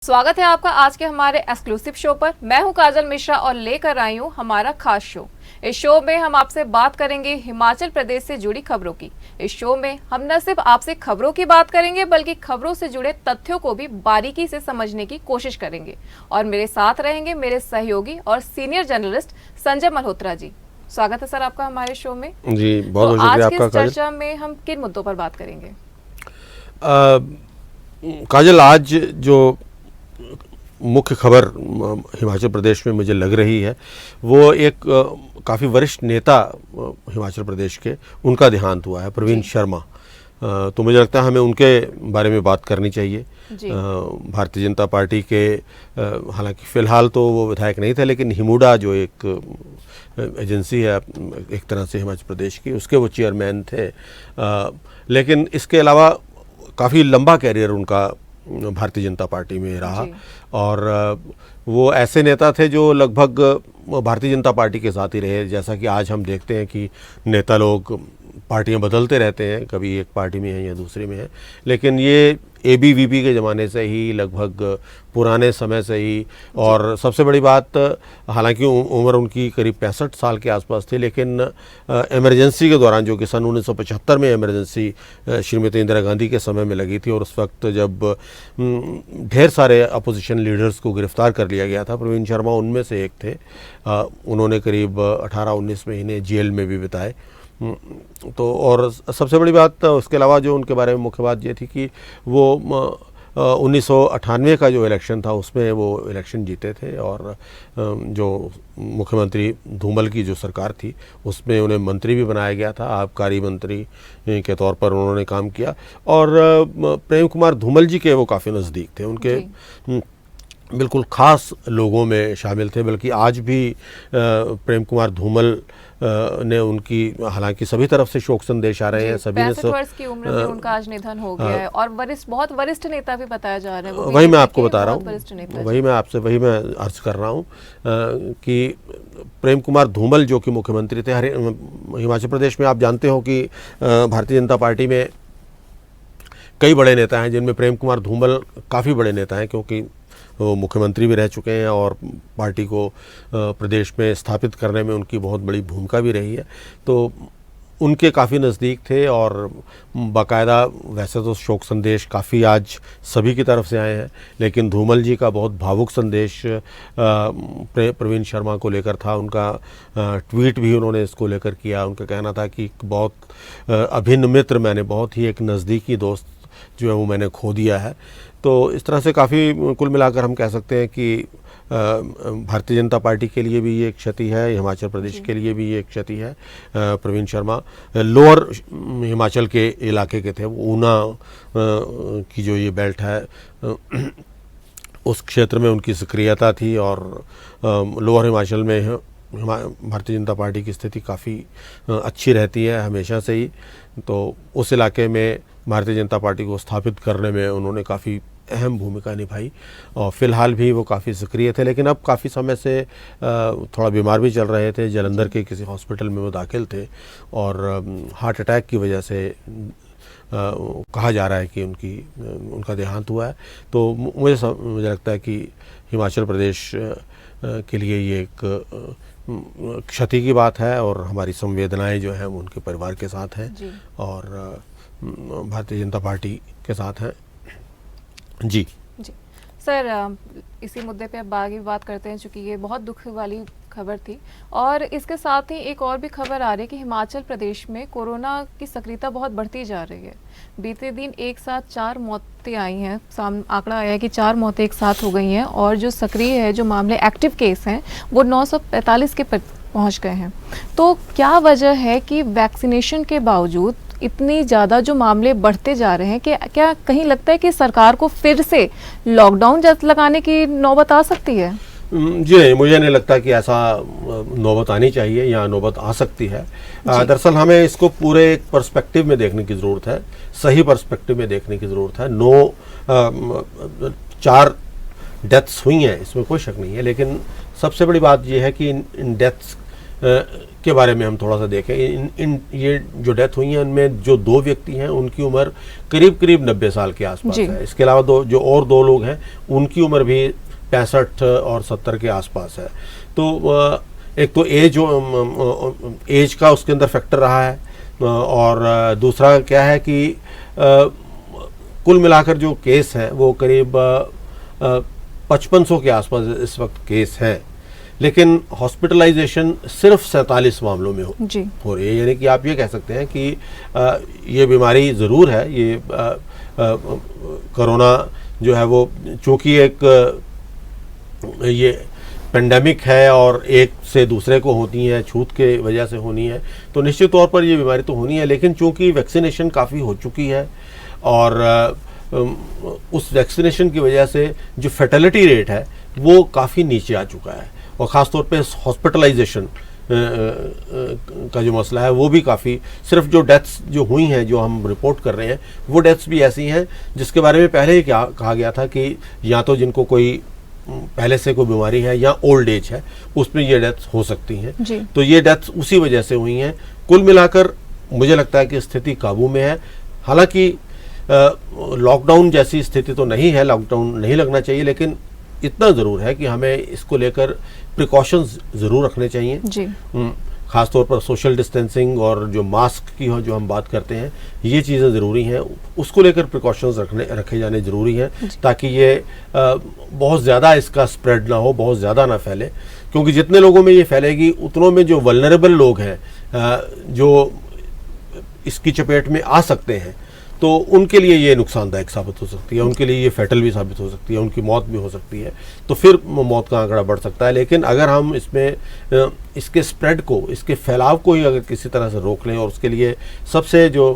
स्वागत है आपका आज के हमारे एक्सक्लूसिव शो पर। मैं हूं काजल मिश्रा और लेकर आई हूं हमारा खास शो। इस शो में हम आपसे बात करेंगे हिमाचल प्रदेश से जुड़ी खबरों की। इस शो में हम न सिर्फ आपसे खबरों की बात करेंगे बल्कि खबरों से जुड़े तथ्यों को भी बारीकी से समझने की कोशिश करेंगे। और मेरे साथ रहेंगे मेरे सहयोगी और सीनियर जर्नलिस्ट संजय मल्होत्रा जी। स्वागत है सर आपका हमारे शो में। जी बहुत तो आज की इस आपका चर्चा में हम किन मुद्दों पर बात करेंगे? काजल, आज जो मुख्य खबर हिमाचल प्रदेश में मुझे लग रही है वो एक काफ़ी वरिष्ठ नेता हिमाचल प्रदेश के, उनका देहांत हुआ है, प्रवीण शर्मा। तो मुझे लगता है हमें उनके बारे में बात करनी चाहिए। भारतीय जनता पार्टी के हालांकि फ़िलहाल तो वो विधायक नहीं थे, लेकिन हिमुडा जो एक एजेंसी है एक तरह से हिमाचल प्रदेश की, उसके वो चेयरमैन थे। लेकिन इसके अलावा काफ़ी लंबा कैरियर उनका भारतीय जनता पार्टी में रहा और वो ऐसे नेता थे जो लगभग भारतीय जनता पार्टी के साथ ही रहे। जैसा कि आज हम देखते हैं कि नेता लोग पार्टियां बदलते रहते हैं, कभी एक पार्टी में हैं या दूसरी में हैं, लेकिन ये ABVP के ज़माने से ही, लगभग पुराने समय से ही। और सबसे बड़ी बात, हालांकि उम्र उनकी करीब 65 साल के आसपास थी, लेकिन इमरजेंसी के दौरान, जो कि सन 1975 में इमरजेंसी श्रीमती इंदिरा गांधी के समय में लगी थी और उस वक्त जब ढेर सारे अपोजिशन लीडर्स को गिरफ्तार कर लिया गया था, प्रवीण शर्मा उनमें से एक थे। उन्होंने करीब 18-19 महीने जेल में भी बिताए। तो और सबसे बड़ी बात उसके अलावा जो उनके बारे में मुख्य बात ये थी कि वो 1998 का जो इलेक्शन था उसमें वो इलेक्शन जीते थे और जो मुख्यमंत्री धूमल की जो सरकार थी उसमें उन्हें मंत्री भी बनाया गया था, आबकारी मंत्री के तौर पर उन्होंने काम किया। और प्रेम कुमार धूमल जी के वो काफ़ी नज़दीक थे, उनके बिल्कुल ख़ास लोगों में शामिल थे। बल्कि आज भी प्रेम कुमार धूमल ने उनकी, हालांकि सभी तरफ से शोक संदेश आ रहे हैं, सभी ने 65 वर्ष की उम्र में उनका आज निधन हो गया है और बहुत वरिष्ठ नेता भी बताया जा रहा है। वही मैं आपको बता रहा हूँ, वही मैं अर्ज कर रहा हूँ कि प्रेम कुमार धूमल जो कि मुख्यमंत्री थे हिमाचल प्रदेश में, आप जानते हो कि भारतीय जनता पार्टी में कई बड़े नेता हैं, जिनमें प्रेम कुमार धूमल काफ़ी बड़े नेता हैं, क्योंकि वो मुख्यमंत्री भी रह चुके हैं और पार्टी को प्रदेश में स्थापित करने में उनकी बहुत बड़ी भूमिका भी रही है। तो उनके काफ़ी नज़दीक थे और बाकायदा वैसे तो शोक संदेश काफ़ी आज सभी की तरफ से आए हैं, लेकिन धूमल जी का बहुत भावुक संदेश प्रवीण शर्मा को लेकर था। उनका ट्वीट भी उन्होंने इसको लेकर किया। उनका कहना था कि बहुत अभिन्न मित्र मैंने, बहुत ही एक नज़दीकी दोस्त जो है वो मैंने खो दिया है। तो इस तरह से काफ़ी कुल मिलाकर हम कह सकते हैं कि भारतीय जनता पार्टी के लिए भी ये एक क्षति है, हिमाचल प्रदेश के लिए भी ये एक क्षति है। प्रवीण शर्मा लोअर हिमाचल के इलाके के थे, ऊना की जो ये बेल्ट है उस क्षेत्र में उनकी सक्रियता थी और लोअर हिमाचल में भारतीय जनता पार्टी की स्थिति काफ़ी अच्छी रहती है हमेशा से ही। तो उस इलाके में भारतीय जनता पार्टी को स्थापित करने में उन्होंने काफ़ी अहम भूमिका निभाई और फ़िलहाल भी वो काफ़ी सक्रिय थे। लेकिन अब काफ़ी समय से थोड़ा बीमार भी चल रहे थे, जलंधर के किसी हॉस्पिटल में वो दाखिल थे और हार्ट अटैक की वजह से कहा जा रहा है कि उनका देहांत हुआ है। तो मुझे लगता है कि हिमाचल प्रदेश के लिए ये एक क्षति की बात है और हमारी संवेदनाएं जो हैं वो उनके परिवार के साथ हैं और भारतीय जनता पार्टी के साथ हैं। जी सर, इसी मुद्दे पे अब आगे बात करते हैं, चूँकि ये बहुत दुख वाली खबर थी और इसके साथ ही एक और भी खबर आ रही है कि हिमाचल प्रदेश में कोरोना की सक्रियता बहुत बढ़ती जा रही है। बीते दिन एक साथ 4 मौतें आई हैं, आंकड़ा आया है कि 4 मौतें एक साथ हो गई हैं और जो सक्रिय है, जो मामले एक्टिव केस हैं वो 945 के पहुंच गए हैं। तो क्या वजह है कि वैक्सीनेशन के बावजूद इतनी ज़्यादा जो मामले बढ़ते जा रहे हैं? कि क्या कहीं लगता है कि सरकार को फिर से लॉकडाउन लगाने की नौबत आ सकती है? जी नहीं, मुझे नहीं लगता कि ऐसा नौबत आनी चाहिए या नौबत आ सकती है। दरअसल हमें इसको पूरे एक पर्सपेक्टिव में देखने की ज़रूरत है, सही पर्सपेक्टिव में देखने की ज़रूरत है। 4 डेथ्स हुई हैं, इसमें कोई शक नहीं है, लेकिन सबसे बड़ी बात यह है कि इन डेथ्स के बारे में हम थोड़ा सा देखें, इन ये जो डेथ हुई हैं उनमें जो 2 व्यक्ति हैं उनकी उम्र करीब करीब 90 साल के आसपास है। इसके अलावा जो और 2 लोग हैं उनकी उम्र भी 65 और 70 के आसपास है। तो एक तो एज का उसके अंदर फैक्टर रहा है, और दूसरा क्या है कि कुल मिलाकर जो केस हैं वो करीब 5500 के आसपास इस वक्त केस हैं, लेकिन हॉस्पिटलाइजेशन सिर्फ 47 मामलों में हो रही है। यानी कि आप ये कह सकते हैं कि ये बीमारी ज़रूर है, ये कोरोना जो है वो चूँकि एक ये पेंडेमिक है और एक से दूसरे को होती है, छूत के वजह से होनी है, तो निश्चित तौर पर ये बीमारी तो होनी है, लेकिन चूँकि वैक्सीनेशन काफ़ी हो चुकी है और उस वैक्सीनेशन की वजह से जो फर्टिलिटी रेट है वो काफ़ी नीचे आ चुका है, और ख़ास तौर पे हॉस्पिटलाइजेशन का जो मसला है वो भी काफ़ी, सिर्फ जो डेथ्स जो हुई हैं जो हम रिपोर्ट कर रहे हैं वो डेथ्स भी ऐसी हैं जिसके बारे में पहले ही क्या कहा गया था कि या तो जिनको कोई पहले से कोई बीमारी है या ओल्ड एज है उसमें ये डेथ्स हो सकती हैं। तो ये डेथ्स उसी वजह से हुई हैं। कुल मिलाकर मुझे लगता है कि स्थिति काबू में है। हालांकि लॉकडाउन जैसी स्थिति तो नहीं है, लॉकडाउन नहीं लगना चाहिए, लेकिन इतना ज़रूर है कि हमें इसको लेकर प्रिकॉशंस ज़रूर रखने चाहिए। ख़ास तौर पर सोशल डिस्टेंसिंग और जो मास्क की हो जो हम बात करते हैं, ये चीज़ें ज़रूरी हैं, उसको लेकर प्रिकॉशंस रखे जाने ज़रूरी हैं, ताकि ये बहुत ज़्यादा इसका स्प्रेड ना हो, बहुत ज़्यादा ना फैले, क्योंकि जितने लोगों में ये फैलेगी उतनों में जो वल्नरेबल लोग हैं जो इसकी चपेट में आ सकते हैं, तो उनके लिए ये नुकसानदायक साबित हो सकती है, उनके लिए ये फैटल भी साबित हो सकती है, उनकी मौत भी हो सकती है, तो फिर मौत का आंकड़ा बढ़ सकता है। लेकिन अगर हम इसमें इसके स्प्रेड को, इसके फैलाव को ही अगर किसी तरह से रोक लें, और उसके लिए सबसे जो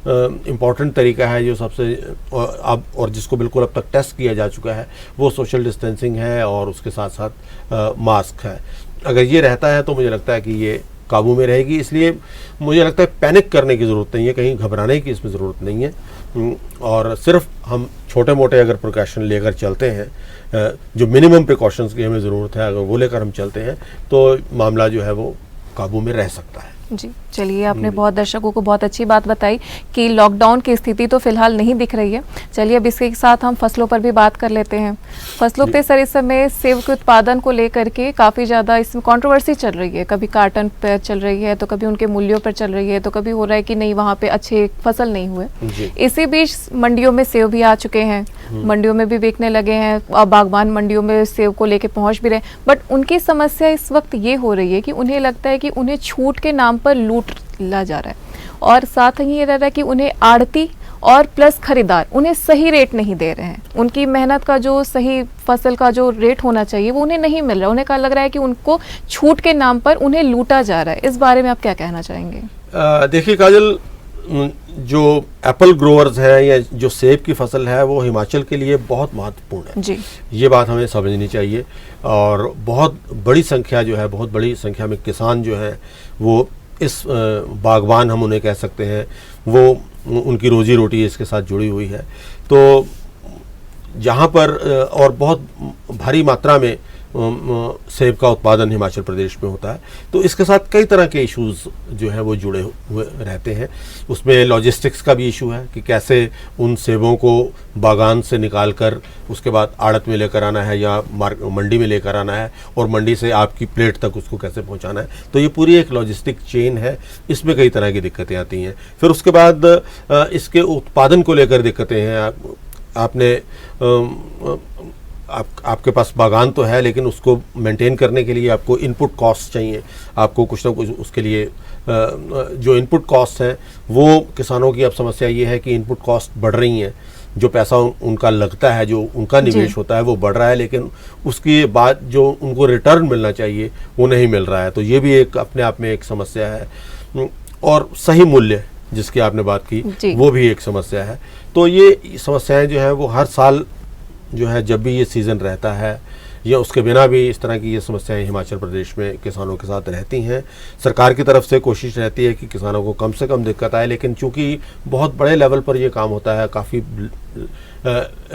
इम्पॉर्टेंट तरीका है, जो सबसे अब और जिसको बिल्कुल अब तक टेस्ट किया जा चुका है, वो सोशल डिस्टेंसिंग है और उसके साथ साथ मास्क है। अगर ये रहता है तो मुझे लगता है कि ये काबू में रहेगी। इसलिए मुझे लगता है पैनिक करने की ज़रूरत नहीं है, कहीं घबराने की इसमें ज़रूरत नहीं है, और सिर्फ हम छोटे मोटे अगर प्रिकॉशन लेकर चलते हैं, जो मिनिमम प्रिकॉशंस की हमें ज़रूरत है, अगर वो लेकर हम चलते हैं तो मामला जो है वो काबू में रह सकता है। जी, चलिए, आपने बहुत दर्शकों को बहुत अच्छी बात बताई कि लॉकडाउन की स्थिति तो फिलहाल नहीं दिख रही है। चलिए अब इसके साथ हम फसलों पर भी बात कर लेते हैं। फसलों पे सर इस समय सेब के उत्पादन को लेकर के काफ़ी ज़्यादा इसमें कंट्रोवर्सी चल रही है, कभी कार्टन पर चल रही है, तो कभी उनके मूल्यों पर चल रही है, तो कभी हो रहा है कि नहीं वहाँ पे अच्छे फसल नहीं हुए। इसी बीच मंडियों में सेब भी आ चुके हैं, मंडियों में भी बिकने लगे हैं, अब बागबान मंडियों में सेब को लेके पहुँच भी रहे, बट उनकी समस्या इस वक्त ये हो रही है कि उन्हें लगता है कि उन्हें छूट के नाम पर लूट ला जा रहा है, और साथ ही ये रह रहा है कि उन्हें आड़ती और प्लस खरीदार उन्हें सही रेट नहीं दे रहे हैं। उनकी मेहनत का जो सही फसल का जो रेट होना चाहिए वो उन्हें नहीं मिल रहा। उन्हें क्या लग रहा है कि उनको छूट के नाम पर उन्हें लूटा जा रहा है। इस बारे में आप क्या कहना चाहेंगे? देखिए काजल, जो एप्पल ग्रोवर्स है या जो सेब की फसल है वो हिमाचल के लिए बहुत महत्वपूर्ण है जी। ये बात हमें समझनी चाहिए, और बहुत बड़ी संख्या जो है, बहुत बड़ी संख्या में किसान जो हैं वो इस बागवान हम उन्हें कह सकते हैं, वो उनकी रोजी रोटी इसके साथ जुड़ी हुई है। तो जहाँ पर और बहुत भारी मात्रा में सेब का उत्पादन हिमाचल प्रदेश में होता है, तो इसके साथ कई तरह के इश्यूज जो हैं वो जुड़े हुए रहते हैं। उसमें लॉजिस्टिक्स का भी इशू है कि कैसे उन सेबों को बागान से निकाल कर उसके बाद आड़त में लेकर आना है या मंडी में लेकर आना है, और मंडी से आपकी प्लेट तक उसको कैसे पहुंचाना है। तो ये पूरी एक लॉजिस्टिक चेन है, इसमें कई तरह की दिक्कतें आती हैं। फिर उसके बाद इसके उत्पादन को लेकर दिक्कतें हैं। आपने आपके पास बागान तो है, लेकिन उसको मेंटेन करने के लिए आपको इनपुट कॉस्ट चाहिए, आपको कुछ ना कुछ उसके लिए जो इनपुट कॉस्ट हैं वो किसानों की अब समस्या ये है कि इनपुट कॉस्ट बढ़ रही हैं, जो पैसा उनका लगता है, जो उनका निवेश होता है वो बढ़ रहा है, लेकिन उसके बाद जो उनको रिटर्न मिलना चाहिए वो नहीं मिल रहा है। तो ये भी एक अपने आप में एक समस्या है, और सही मूल्य जिसकी आपने बात की वो भी एक समस्या है। तो ये समस्याएं जो है वो हर साल जो है, जब भी ये सीज़न रहता है या उसके बिना भी इस तरह की ये समस्याएं हिमाचल प्रदेश में किसानों के साथ रहती हैं। सरकार की तरफ से कोशिश रहती है कि किसानों को कम से कम दिक्कत आए, लेकिन चूंकि बहुत बड़े लेवल पर ये काम होता है, काफ़ी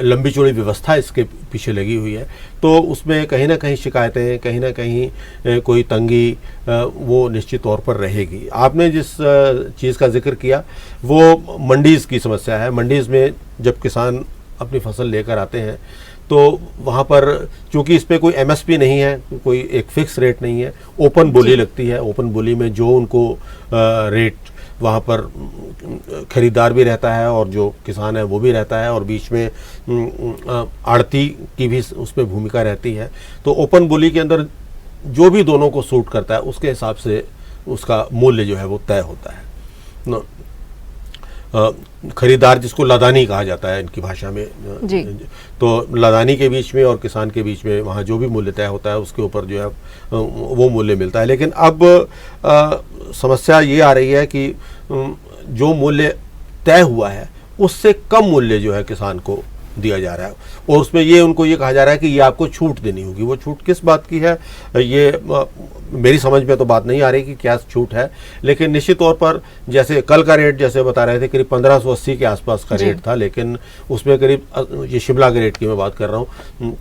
लंबी चौड़ी व्यवस्था इसके पीछे लगी हुई है, तो उसमें कहीं ना कहीं शिकायतें, कहीं ना कहीं कोई तंगी वो निश्चित तौर पर रहेगी। आपने जिस चीज़ का जिक्र किया वो मंडीज़ की समस्या है। मंडीज़ में जब किसान अपनी फसल लेकर आते हैं तो वहाँ पर चूंकि इस पर कोई एमएसपी नहीं है, कोई एक फिक्स रेट नहीं है, ओपन बोली लगती है। ओपन बोली में जो उनको रेट वहाँ पर खरीदार भी रहता है और जो किसान है वो भी रहता है, और बीच में आड़ती की भी उसमें भूमिका रहती है। तो ओपन बोली के अंदर जो भी दोनों को सूट करता है उसके हिसाब से उसका मूल्य जो है वो तय होता है। खरीदार, जिसको लदानी कहा जाता है इनकी भाषा में, तो लदानी के बीच में और किसान के बीच में वहाँ जो भी मूल्य तय होता है उसके ऊपर जो है वो मूल्य मिलता है। लेकिन अब समस्या ये आ रही है कि जो मूल्य तय हुआ है उससे कम मूल्य जो है किसान को दिया जा रहा है, और उसमें ये उनको ये कहा जा रहा है कि ये आपको छूट देनी होगी। वो छूट किस बात की है, ये मेरी समझ में तो बात नहीं आ रही कि क्या छूट है, लेकिन निश्चित तौर पर जैसे कल का रेट जैसे बता रहे थे करीब 1580 के आसपास का रेट था, लेकिन उसमें करीब, ये शिमला के रेट की मैं बात कर रहा हूँ,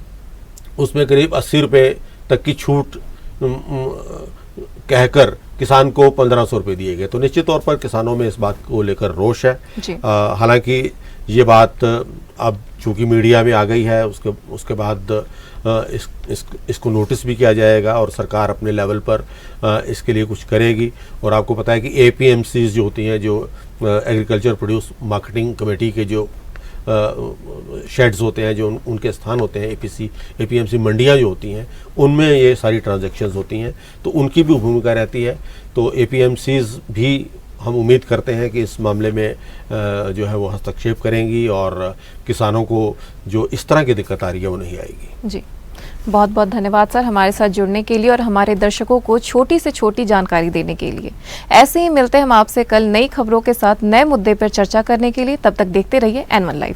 उसमें करीब 80 रुपये तक की छूट कहकर किसान को 1500 रुपये दिए गए। तो निश्चित तौर पर किसानों में इस बात को लेकर रोष है। हालांकि ये बात अब चूंकि मीडिया में आ गई है, उसके बाद इसको नोटिस भी किया जाएगा और सरकार अपने लेवल पर इसके लिए कुछ करेगी। और आपको पता है कि एपीएमसीज जो होती हैं, जो एग्रीकल्चर प्रोड्यूस मार्केटिंग कमेटी के जो शेड्स होते हैं, जो उनके स्थान होते हैं, एपीएमसी मंडियां जो होती हैं, उनमें ये सारी ट्रांजैक्शंस होती हैं, तो उनकी भी भूमिका रहती है। तो एपीएमसीज भी हम उम्मीद करते हैं कि इस मामले में जो है वो हस्तक्षेप करेंगी और किसानों को जो इस तरह की दिक्कत आ रही है वो नहीं आएगी। जी, बहुत बहुत धन्यवाद सर हमारे साथ जुड़ने के लिए और हमारे दर्शकों को छोटी से छोटी जानकारी देने के लिए। ऐसे ही मिलते हैं हम आपसे कल नई खबरों के साथ, नए मुद्दे पर चर्चा करने के लिए। तब तक देखते रहिए N1 लाइव।